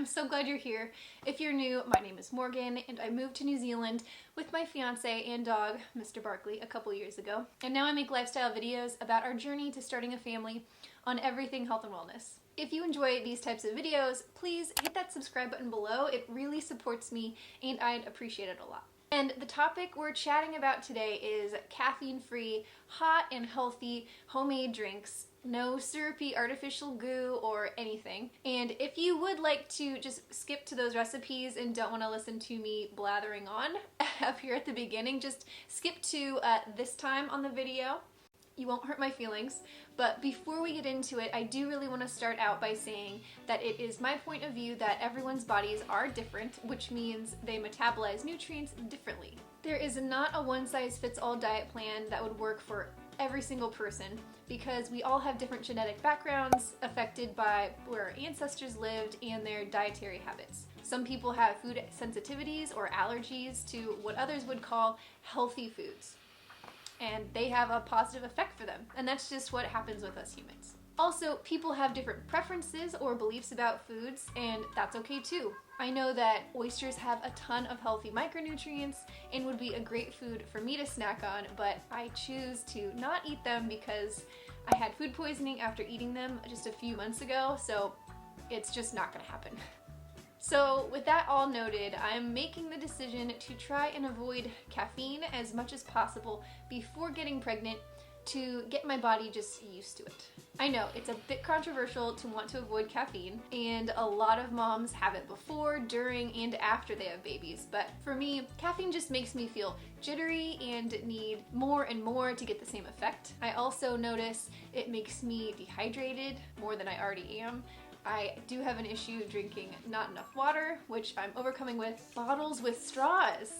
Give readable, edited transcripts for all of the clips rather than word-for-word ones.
I'm so glad you're here. If you're new, my name is Morgan and I moved to New Zealand with my fiance and dog, Mr. Barkley, a couple years ago. And now I make lifestyle videos about our journey to starting a family on everything health and wellness. If you enjoy these types of videos, please hit that subscribe button below. It really supports me and I'd appreciate it a lot. And the topic we're chatting about today is caffeine-free, hot and healthy homemade drinks. No syrupy artificial goo or anything. And if you would like to just skip to those recipes and don't want to listen to me blathering on up here at the beginning, just skip to this time on the video. You won't hurt my feelings. But before we get into it, I do really want to start out by saying that it is my point of view that everyone's bodies are different, which means they metabolize nutrients differently. There is not a one-size-fits-all diet plan that would work for every single person because we all have different genetic backgrounds affected by where our ancestors lived and their dietary habits. Some people have food sensitivities or allergies to what others would call healthy foods, and they have a positive effect for them, and that's just what happens with us humans. Also, people have different preferences or beliefs about foods, and that's okay too. I know that oysters have a ton of healthy micronutrients and would be a great food for me to snack on, but I choose to not eat them because I had food poisoning after eating them just a few months ago, so it's just not gonna happen. So with that all noted, I'm making the decision to try and avoid caffeine as much as possible before getting pregnant to get my body just used to it. I know it's a bit controversial to want to avoid caffeine, and a lot of moms have it before, during, and after they have babies, but for me, caffeine just makes me feel jittery and need more and more to get the same effect. I also notice it makes me dehydrated more than I already am. I do have an issue drinking not enough water, which I'm overcoming with bottles with straws.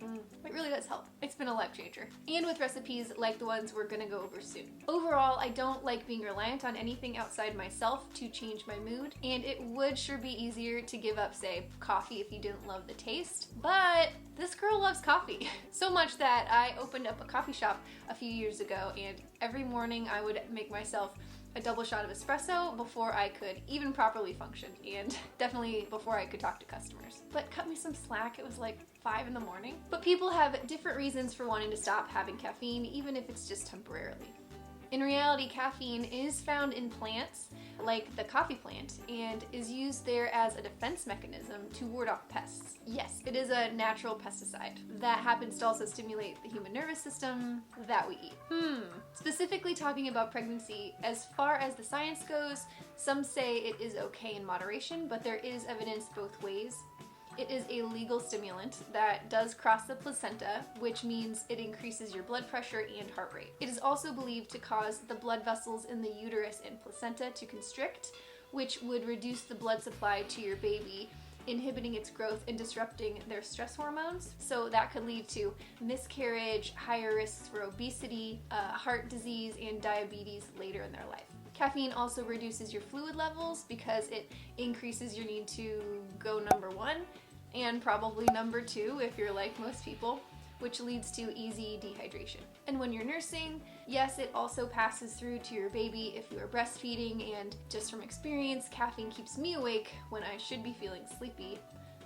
It really does help. It's been a life changer. And with recipes like the ones we're gonna go over soon. Overall, I don't like being reliant on anything outside myself to change my mood, and it would sure be easier to give up, say, coffee if you didn't love the taste, but this girl loves coffee. So much that I opened up a coffee shop a few years ago, and every morning I would make myself a double shot of espresso before I could even properly function, and definitely before I could talk to customers. But cut me some slack, it was like 5 in the morning. But people have different reasons for wanting to stop having caffeine, even if it's just temporarily. In reality, caffeine is found in plants, like the coffee plant, and is used there as a defense mechanism to ward off pests. Yes, it is a natural pesticide that happens to also stimulate the human nervous system that we eat. Specifically talking about pregnancy, as far as the science goes, some say it is okay in moderation, but there is evidence both ways. It is a legal stimulant that does cross the placenta, which means it increases your blood pressure and heart rate. It is also believed to cause the blood vessels in the uterus and placenta to constrict, which would reduce the blood supply to your baby, inhibiting its growth and disrupting their stress hormones. So that could lead to miscarriage, higher risks for obesity, heart disease, and diabetes later in their life. Caffeine also reduces your fluid levels because it increases your need to go number 1 and probably number 2 if you're like most people, which leads to easy dehydration. And when you're nursing, yes, it also passes through to your baby if you are breastfeeding, and just from experience, caffeine keeps me awake when I should be feeling sleepy.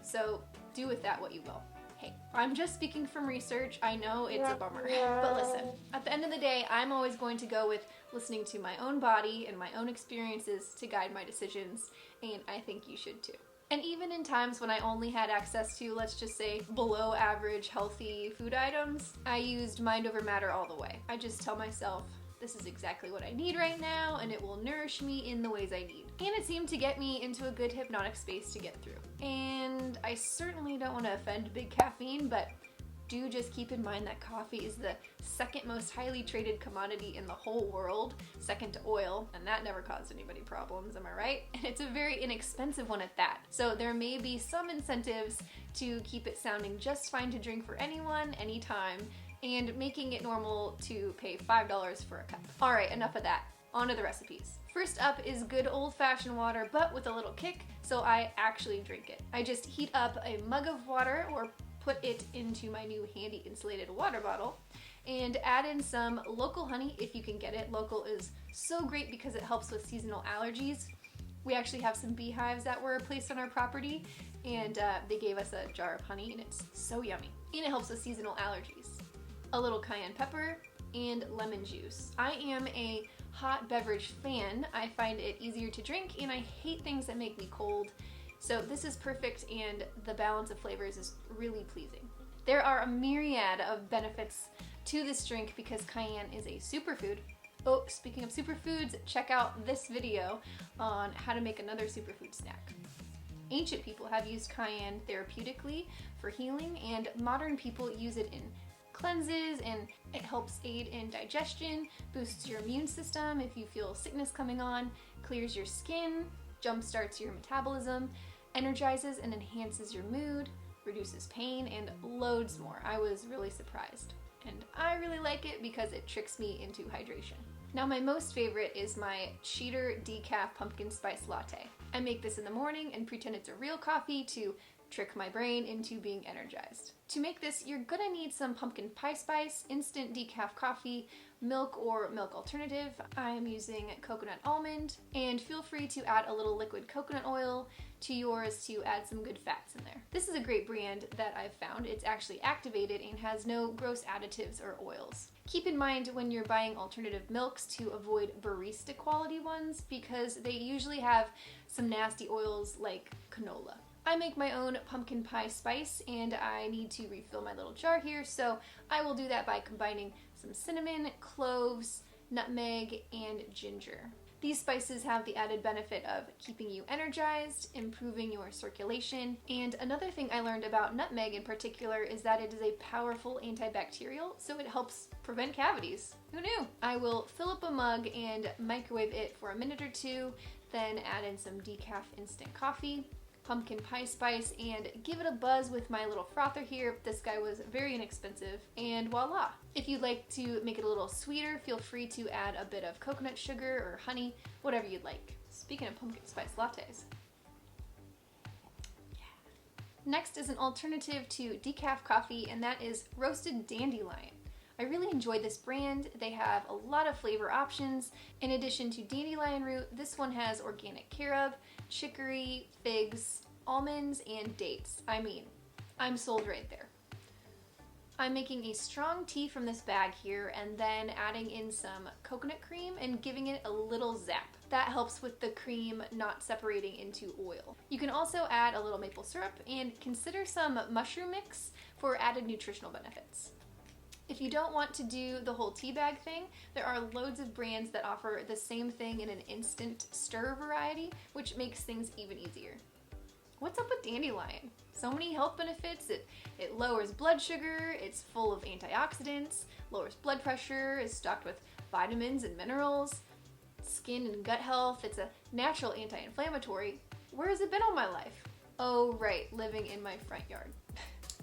So do with that what you will. Hey, I'm just speaking from research. I know it's a bummer, but listen, at the end of the day, I'm always going to go with listening to my own body and my own experiences to guide my decisions, and I think you should too. And even in times when I only had access to, let's just say, below average healthy food items, I used mind over matter all the way. I just tell myself, this is exactly what I need right now, and it will nourish me in the ways I need. And it seemed to get me into a good hypnotic space to get through. And I certainly don't want to offend big caffeine, but do just keep in mind that coffee is the second most highly traded commodity in the whole world, second to oil, and that never caused anybody problems, am I right? And it's a very inexpensive one at that. So there may be some incentives to keep it sounding just fine to drink for anyone, anytime, and making it normal to pay $5 for a cup. All right, enough of that. On to the recipes. First up is good old-fashioned water, but with a little kick, so I actually drink it. I just heat up a mug of water, or put it into my new handy insulated water bottle, and add in some local honey if you can get it. Local is so great because it helps with seasonal allergies. We actually have some beehives that were placed on our property, and they gave us a jar of honey, and it's so yummy. And it helps with seasonal allergies. A little cayenne pepper and lemon juice. I am a hot beverage fan. I find it easier to drink, and I hate things that make me cold. So this is perfect, and the balance of flavors is really pleasing. There are a myriad of benefits to this drink because cayenne is a superfood. Oh, speaking of superfoods, check out this video on how to make another superfood snack. Ancient people have used cayenne therapeutically for healing, and modern people use it in cleanses, and it helps aid in digestion, boosts your immune system if you feel sickness coming on, clears your skin, jumpstarts your metabolism, energizes and enhances your mood, reduces pain, and loads more. I was really surprised. And I really like it because it tricks me into hydration. Now my most favorite is my cider decaf pumpkin spice latte. I make this in the morning and pretend it's a real coffee to trick my brain into being energized. To make this, you're gonna need some pumpkin pie spice, instant decaf coffee, milk or milk alternative. I am using coconut almond, and feel free to add a little liquid coconut oil to yours to add some good fats in there. This is a great brand that I've found. It's actually activated and has no gross additives or oils. Keep in mind when you're buying alternative milks to avoid barista quality ones because they usually have some nasty oils like canola. I make my own pumpkin pie spice, and I need to refill my little jar here, so I will do that by combining some cinnamon, cloves, nutmeg, and ginger. These spices have the added benefit of keeping you energized, improving your circulation, and another thing I learned about nutmeg in particular is that it is a powerful antibacterial, so it helps prevent cavities. Who knew? I will fill up a mug and microwave it for a minute or two, then add in some decaf instant coffee, pumpkin pie spice, and give it a buzz with my little frother here. This guy was very inexpensive, and voila! If you'd like to make it a little sweeter, feel free to add a bit of coconut sugar or honey, whatever you'd like. Speaking of pumpkin spice lattes. Yeah. Next is an alternative to decaf coffee, and that is roasted dandelion. I really enjoy this brand. They have a lot of flavor options. In addition to dandelion root, this one has organic carob, chicory, figs, almonds, and dates. I mean, I'm sold right there. I'm making a strong tea from this bag here and then adding in some coconut cream and giving it a little zap. That helps with the cream not separating into oil. You can also add a little maple syrup and consider some mushroom mix for added nutritional benefits. If you don't want to do the whole tea bag thing, there are loads of brands that offer the same thing in an instant stir variety, which makes things even easier. What's up with dandelion? So many health benefits. It lowers blood sugar, it's full of antioxidants, lowers blood pressure, is stocked with vitamins and minerals, skin and gut health, it's a natural anti-inflammatory. Where has it been all my life? Oh right, living in my front yard.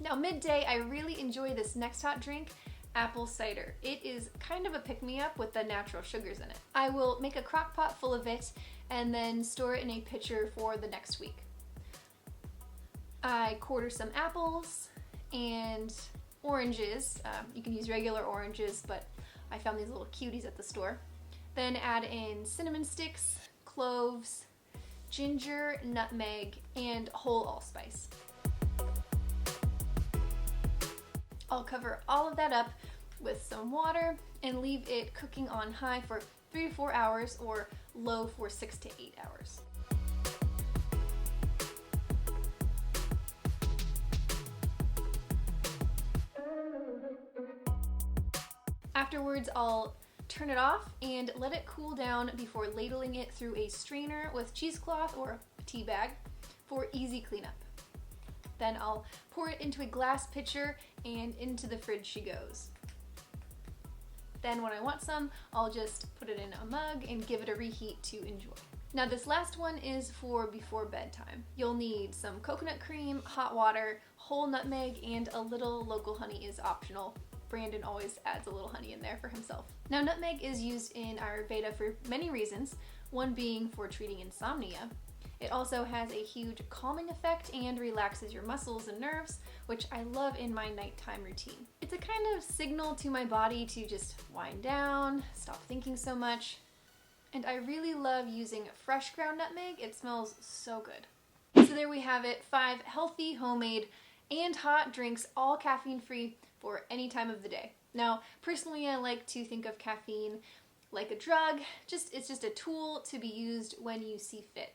Now midday, I really enjoy this next hot drink, apple cider. It is kind of a pick-me-up with the natural sugars in it. I will make a crock pot full of it and then store it in a pitcher for the next week. I quarter some apples and oranges. You can use regular oranges, but I found these little cuties at the store. Then add in cinnamon sticks, cloves, ginger, nutmeg, and whole allspice. I'll cover all of that up with some water and leave it cooking on high for 3 to 4 hours or low for 6 to 8 hours. Afterwards, I'll turn it off and let it cool down before ladling it through a strainer with cheesecloth or a tea bag for easy cleanup. Then I'll pour it into a glass pitcher and into the fridge she goes. Then when I want some, I'll just put it in a mug and give it a reheat to enjoy. Now this last one is for before bedtime. You'll need some coconut cream, hot water, whole nutmeg, and a little local honey is optional. Brandon always adds a little honey in there for himself. Now nutmeg is used in Ayurveda for many reasons, one being for treating insomnia. It also has a huge calming effect and relaxes your muscles and nerves, which I love in my nighttime routine. It's a kind of signal to my body to just wind down, stop thinking so much. And I really love using fresh ground nutmeg. It smells so good. So there we have it, 5 healthy, homemade, and hot drinks, all caffeine free for any time of the day. Now, personally, I like to think of caffeine like a drug. It's just a tool to be used when you see fit.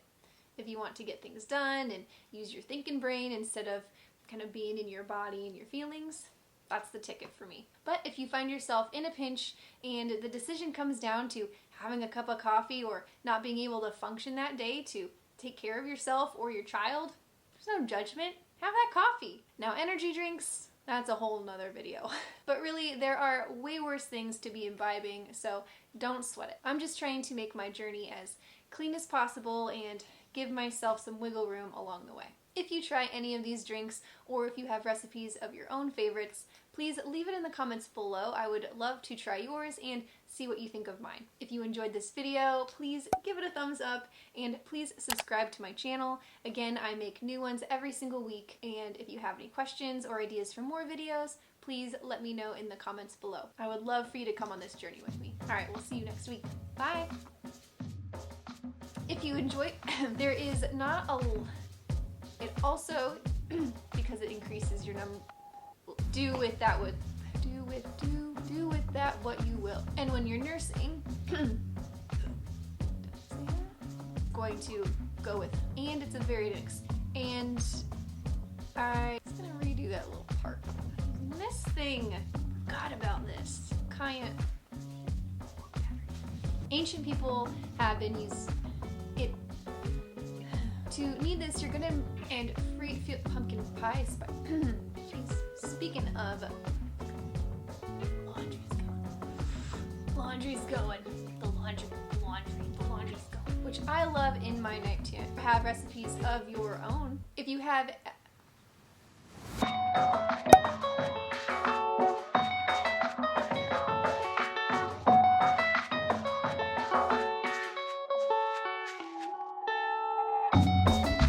If you want to get things done and use your thinking brain instead of kind of being in your body and your feelings, that's the ticket for me. But if you find yourself in a pinch and the decision comes down to having a cup of coffee or not being able to function that day to take care of yourself or your child, there's no judgment. Have that coffee. Now, energy drinks, that's a whole nother video. But really, there are way worse things to be imbibing, so don't sweat it. I'm just trying to make my journey as clean as possible and give myself some wiggle room along the way. If you try any of these drinks, or if you have recipes of your own favorites, please leave it in the comments below. I would love to try yours and see what you think of mine. If you enjoyed this video, please give it a thumbs up and please subscribe to my channel. Again, I make new ones every single week, and if you have any questions or ideas for more videos, please let me know in the comments below. I would love for you to come on this journey with me. All right, we'll see you next week. Bye! If you enjoy, there is not a... It also, because it increases your number, do with that what you will. And when you're nursing, going to go with, and it's a very mix. And I'm gonna redo that little part. This thing, forgot about this. Cayenne. Ancient people have been used it. To need this, you're gonna feel pumpkin pie spice. Jeez. Speaking of, laundry's going. The laundry's going. Which I love in my night too. Have recipes of your own. If you have